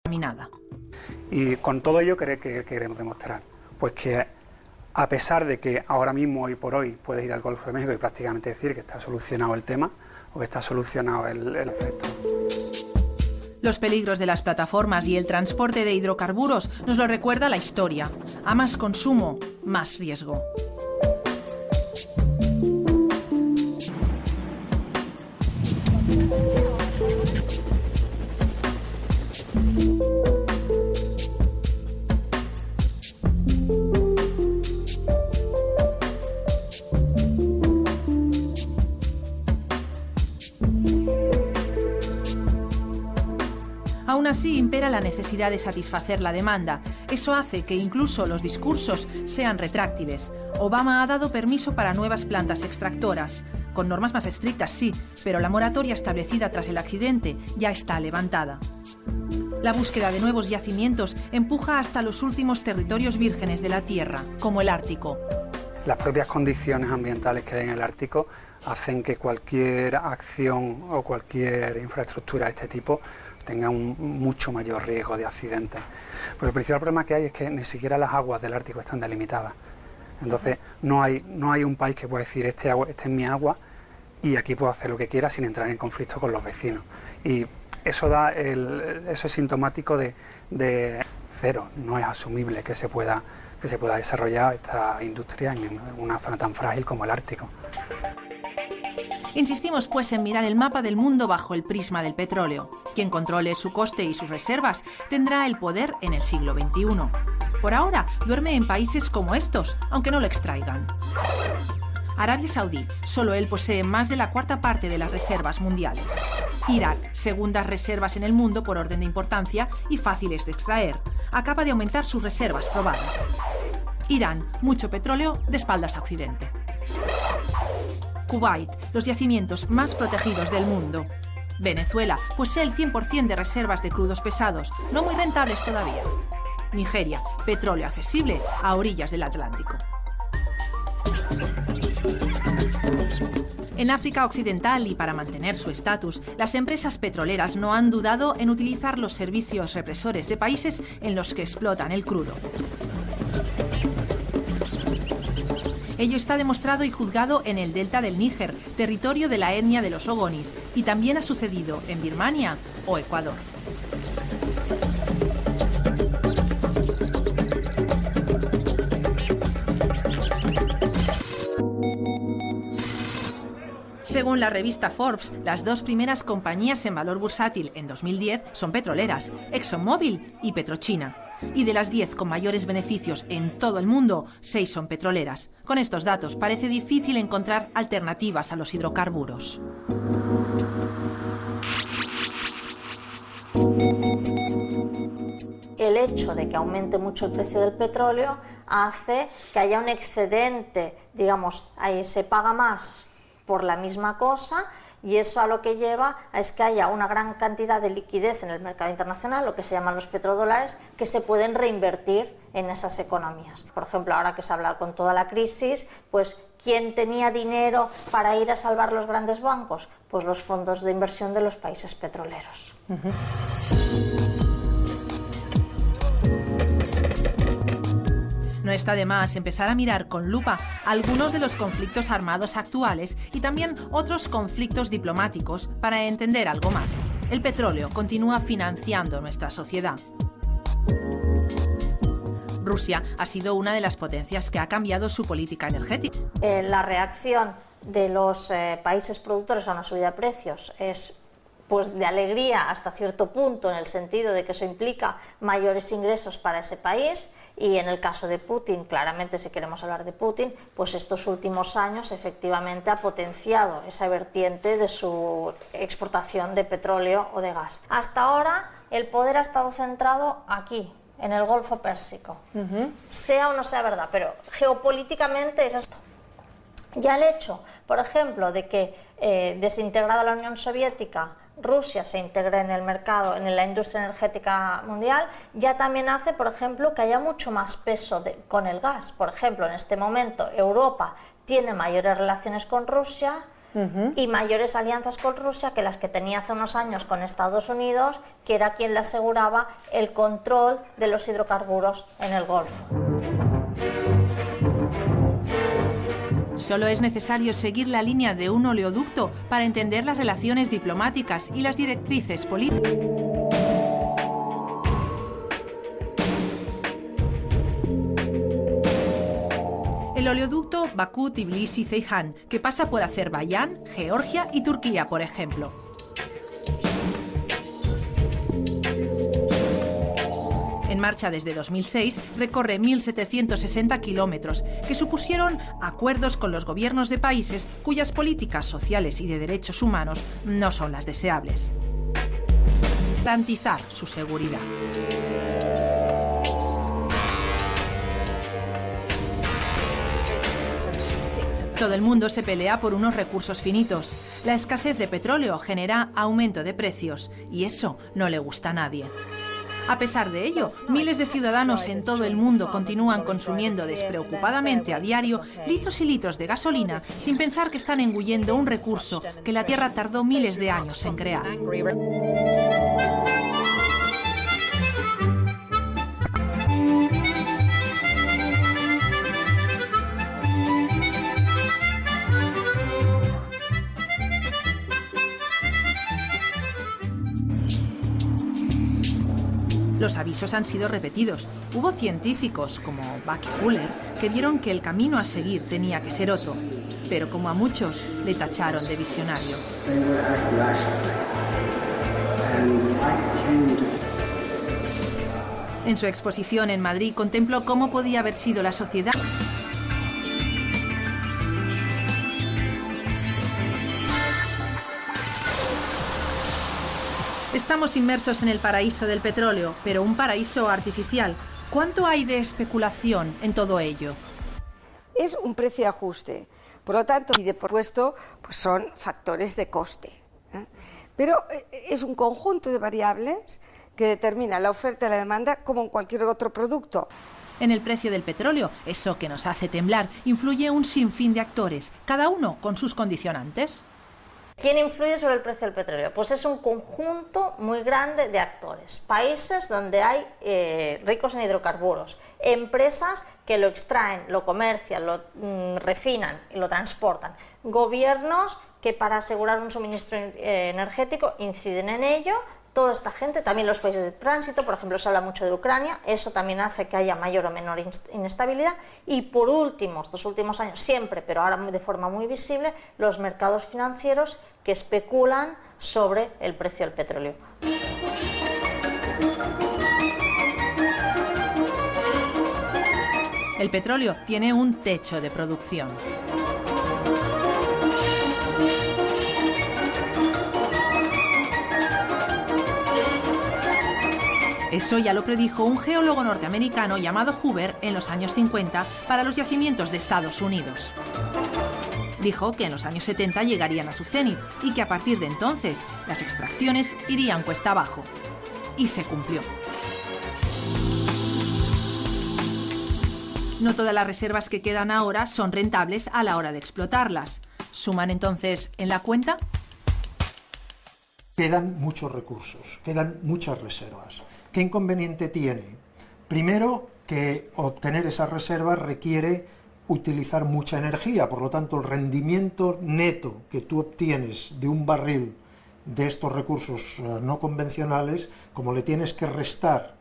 contaminada. Y con todo ello, ¿qué queremos demostrar? Pues que a pesar de que ahora mismo, hoy por hoy, puedes ir al Golfo de México y prácticamente decir que está solucionado el tema o que está solucionado el efecto. Los peligros de las plataformas y el transporte de hidrocarburos nos lo recuerda la historia. A más consumo, más riesgo. Aún así, impera la necesidad de satisfacer la demanda. Eso hace que incluso los discursos sean retráctiles. Obama ha dado permiso para nuevas plantas extractoras, con normas más estrictas, sí, pero la moratoria establecida tras el accidente ya está levantada. La búsqueda de nuevos yacimientos empuja hasta los últimos territorios vírgenes de la Tierra, como el Ártico. Las propias condiciones ambientales que hay en el Ártico hacen que cualquier acción o cualquier infraestructura de este tipo tenga un mucho mayor riesgo de accidentes. Pero el principal problema que hay es que ni siquiera las aguas del Ártico están delimitadas. Entonces no hay un país que pueda decir este es mi agua y aquí puedo hacer lo que quiera sin entrar en conflicto con los vecinos. Y eso es sintomático de cero. No es asumible que se pueda desarrollar esta industria en una zona tan frágil como el Ártico. Insistimos pues en mirar el mapa del mundo bajo el prisma del petróleo. Quien controle su coste y sus reservas tendrá el poder en el siglo XXI. Por ahora duerme en países como estos, aunque no lo extraigan. Arabia Saudí, solo él posee más de la cuarta parte de las reservas mundiales. Irak, segundas reservas en el mundo por orden de importancia y fáciles de extraer, acaba de aumentar sus reservas probadas. Irán, mucho petróleo de espaldas a Occidente. Kuwait, los yacimientos más protegidos del mundo. Venezuela, posee el 100% de reservas de crudos pesados, no muy rentables todavía. Nigeria, petróleo accesible a orillas del Atlántico. En África Occidental y para mantener su estatus, las empresas petroleras no han dudado en utilizar los servicios represores de países en los que explotan el crudo. Ello está demostrado y juzgado en el delta del Níger, territorio de la etnia de los ogonis, y también ha sucedido en Birmania o Ecuador. Según la revista Forbes, las dos primeras compañías en valor bursátil en 2010 son petroleras, ExxonMobil y Petrochina. Y de las 10 con mayores beneficios en todo el mundo, 6 son petroleras. Con estos datos parece difícil encontrar alternativas a los hidrocarburos. El hecho de que aumente mucho el precio del petróleo hace que haya un excedente, digamos, ahí se paga más por la misma cosa, y eso a lo que lleva es que haya una gran cantidad de liquidez en el mercado internacional, lo que se llaman los petrodólares, que se pueden reinvertir en esas economías. Por ejemplo, ahora que se habla con toda la crisis, pues ¿quién tenía dinero para ir a salvar los grandes bancos? Pues los fondos de inversión de los países petroleros. No está de más empezar a mirar con lupa algunos de los conflictos armados actuales y también otros conflictos diplomáticos para entender algo más. El petróleo continúa financiando nuestra sociedad. Rusia ha sido una de las potencias que ha cambiado su política energética. La reacción de los países productores a una subida de precios es pues de alegría hasta cierto punto, en el sentido de que eso implica mayores ingresos para ese país. Y en el caso de Putin, claramente, si queremos hablar de Putin, pues estos últimos años efectivamente ha potenciado esa vertiente de su exportación de petróleo o de gas. Hasta ahora el poder ha estado centrado aquí, en el Golfo Pérsico. Sea o no sea verdad, pero geopolíticamente es esto. Ya el hecho, por ejemplo, de que desintegrada la Unión Soviética, Rusia se integre en el mercado, en la industria energética mundial, ya también hace, por ejemplo, que haya mucho más peso con el gas. Por ejemplo, en este momento Europa tiene mayores relaciones con Rusia, y mayores alianzas con Rusia que las que tenía hace unos años con Estados Unidos, que era quien le aseguraba el control de los hidrocarburos en el Golfo. Solo es necesario seguir la línea de un oleoducto para entender las relaciones diplomáticas y las directrices políticas. El oleoducto Bakú-Tbilisi-Ceyhan, que pasa por Azerbaiyán, Georgia y Turquía, por ejemplo. En marcha desde 2006, recorre 1.760 kilómetros, que supusieron acuerdos con los gobiernos de países cuyas políticas sociales y de derechos humanos no son las deseables. Garantizar su seguridad. Todo el mundo se pelea por unos recursos finitos. La escasez de petróleo genera aumento de precios y eso no le gusta a nadie. A pesar de ello, miles de ciudadanos en todo el mundo continúan consumiendo despreocupadamente a diario litros y litros de gasolina sin pensar que están engullendo un recurso que la Tierra tardó miles de años en crear. Los avisos han sido repetidos. Hubo científicos, como Bucky Fuller, que vieron que el camino a seguir tenía que ser otro. Pero como a muchos, le tacharon de visionario. En su exposición en Madrid contempló cómo podía haber sido la sociedad. Estamos inmersos en el paraíso del petróleo, pero un paraíso artificial. ¿Cuánto hay de especulación en todo ello? Es un precio de ajuste, por lo tanto, y de por supuesto, pues son factores de coste, ¿eh? Pero es un conjunto de variables que determina la oferta y la demanda como en cualquier otro producto. En el precio del petróleo, eso que nos hace temblar, influye un sinfín de actores, cada uno con sus condicionantes. ¿Quién influye sobre el precio del petróleo? Pues es un conjunto muy grande de actores. Países donde hay ricos en hidrocarburos, empresas que lo extraen, lo comercian, lo refinan y lo transportan, gobiernos que para asegurar un suministro energético inciden en ello. Toda esta gente, también los países de tránsito, por ejemplo, se habla mucho de Ucrania, eso también hace que haya mayor o menor inestabilidad. Y por último, estos últimos años, siempre, pero ahora de forma muy visible, los mercados financieros que especulan sobre el precio del petróleo. El petróleo tiene un techo de producción. Eso ya lo predijo un geólogo norteamericano llamado Hoover en los años 50 para los yacimientos de Estados Unidos. Dijo que en los años 70 llegarían a su cenit y que a partir de entonces las extracciones irían cuesta abajo. Y se cumplió. No todas las reservas que quedan ahora son rentables a la hora de explotarlas. ¿Suman entonces en la cuenta? Quedan muchos recursos, quedan muchas reservas. ¿Qué inconveniente tiene? Primero, que obtener esas reservas requiere utilizar mucha energía, por lo tanto el rendimiento neto que tú obtienes de un barril de estos recursos no convencionales, como le tienes que restar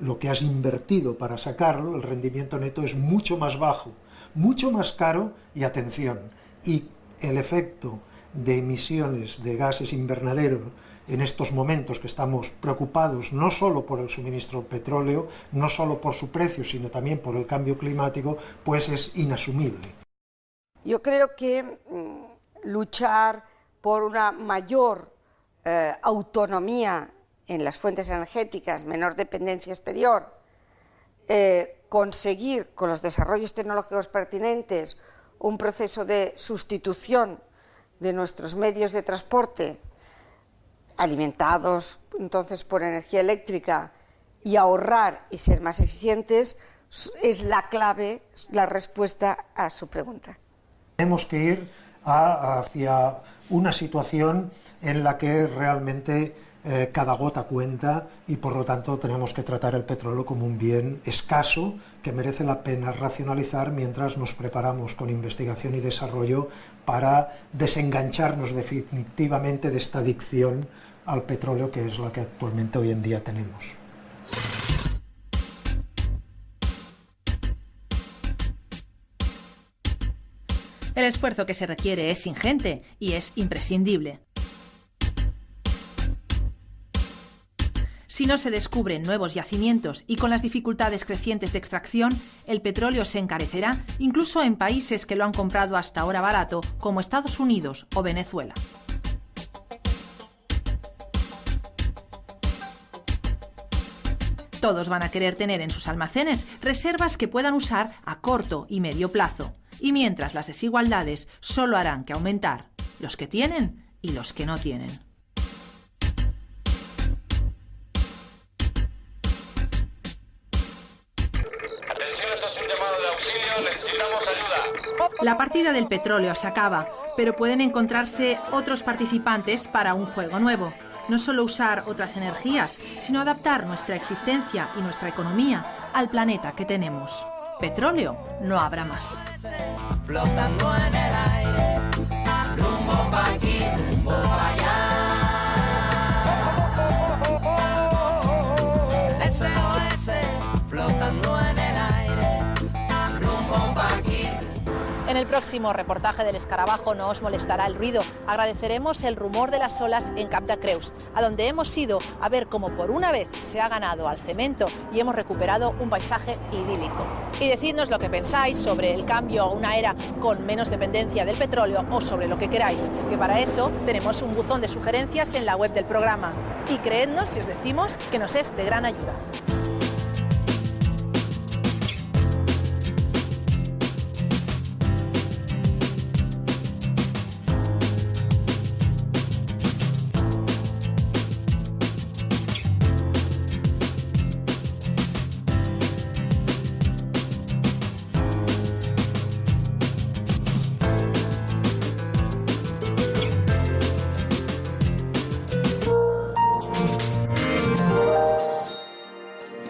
lo que has invertido para sacarlo, el rendimiento neto es mucho más bajo, mucho más caro y atención, y el efecto de emisiones de gases invernadero en estos momentos que estamos preocupados no solo por el suministro de petróleo, no solo por su precio, sino también por el cambio climático, pues es inasumible. Yo creo que luchar por una mayor autonomía en las fuentes energéticas, menor dependencia exterior, conseguir con los desarrollos tecnológicos pertinentes un proceso de sustitución de nuestros medios de transporte alimentados entonces por energía eléctrica y ahorrar y ser más eficientes es la clave, la respuesta a su pregunta. Tenemos que ir hacia una situación en la que realmente cada gota cuenta y por lo tanto tenemos que tratar el petróleo como un bien escaso que merece la pena racionalizar mientras nos preparamos con investigación y desarrollo para desengancharnos definitivamente de esta adicción al petróleo que es la que actualmente hoy en día tenemos. El esfuerzo que se requiere es ingente y es imprescindible. Si no se descubren nuevos yacimientos y con las dificultades crecientes de extracción, el petróleo se encarecerá incluso en países que lo han comprado hasta ahora barato, como Estados Unidos o Venezuela. Todos van a querer tener en sus almacenes reservas que puedan usar a corto y medio plazo. Y mientras las desigualdades solo harán que aumentar los que tienen y los que no tienen. Atención, esto es un llamado de auxilio, necesitamos ayuda. La partida del petróleo se acaba, pero pueden encontrarse otros participantes para un juego nuevo. No solo usar otras energías, sino adaptar nuestra existencia y nuestra economía al planeta que tenemos. Petróleo no habrá más. Flotando en el aire, rumbo pa' aquí, rumbo pa' allá. SOS, flotando en el aire, rumbo pa' aquí. En el próximo reportaje del Escarabajo no os molestará el ruido. Agradeceremos el rumor de las olas en Cap de Creus, a donde hemos ido a ver cómo por una vez se ha ganado al cemento y hemos recuperado un paisaje idílico. Y decidnos lo que pensáis sobre el cambio a una era con menos dependencia del petróleo o sobre lo que queráis, que para eso tenemos un buzón de sugerencias en la web del programa. Y creednos si os decimos que nos es de gran ayuda.